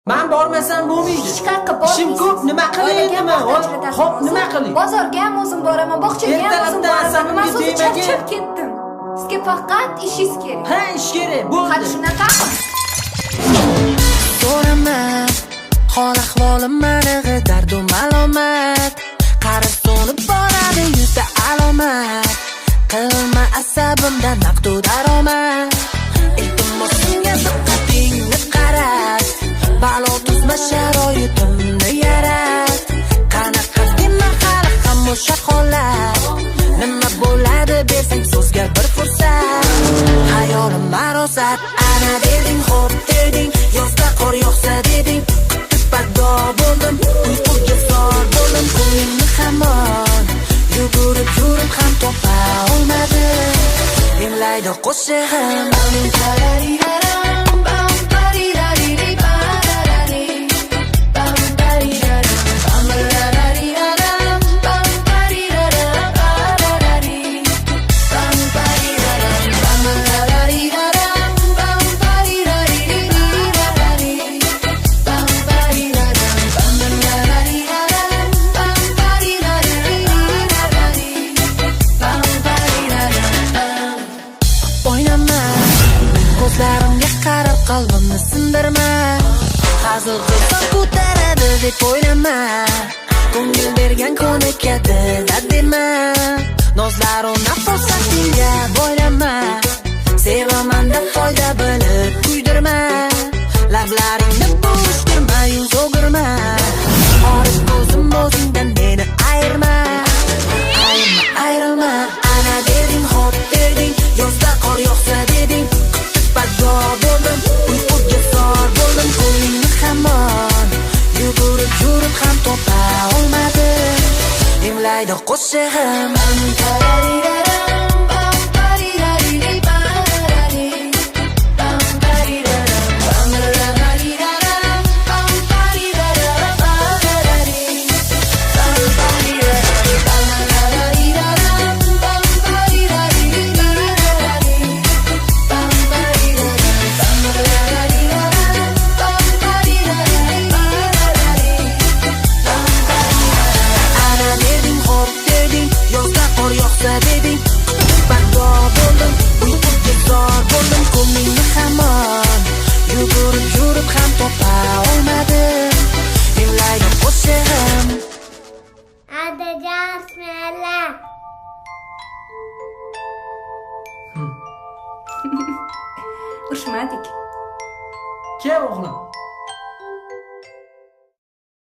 Men bormasam bo'lmaydi. Hech qayerga bormaysiz. Ishim ko'p, nima qilay endi? Xo'p, nima qilay? Bozorga ham o'zim boraman, bog'chaga ham o'zim boraman. Men o'zim charchab ketdim. Sizga faqat ishingiz kerak. Ha, ish kerak. Bo'ldi. Hali shunaqami? So'raman, hol ahvolim manig'i dardu malomat. Qarib so'nib boradi yuzda alomat. Qilma asabimdan naqdu daromad. Iltimos senga diqqatingni qarat. Balo tuzma sharoitimni yarat. Qanaqa dema hali ham o'sha holat. Nima bo'ladi bersang so'zga bir fursat. Hayolim marosat, ana deding, xo'p deding. Yozda qor yog'sa deding, kutib baddo bo'ldim. Uyquga zor bo'ldim, ko'nglimni hamon. Yugurib yurib ham topa olmadim. Imlaydi qo'shig'im. Ko'zlarimga qarab qalbimni sindirma. Hazil qilsam ko'taradi deb o'ylama. Ko'ngil bergan ko'nikadi dema. Nozlaru nafosatga bo'ylama. Sevaman deb foyda bilib kuydirma. Lablaringni bo'shtirma, yuz o'girma. Orif ko'zim o'zingdan meni ayirma. Ayrilma, ana deding, xo'p deding. Yozda qor yog'sa deding, baddo bo'ldim. Uyquga zor bo'ldim, ko'nglimni hamon. Yugurib yurib ham topa olmadim. Imlaydi qo'shig'im. Deding, baddo bo'ldim. Uyquga zor bo'ldim, ko'nglimni hamon. Yugurib yurib ham topa olmadim. Imlaydi qo'shig'im. Adajon, bismillah. Ushmadik. Kel o'g'lim.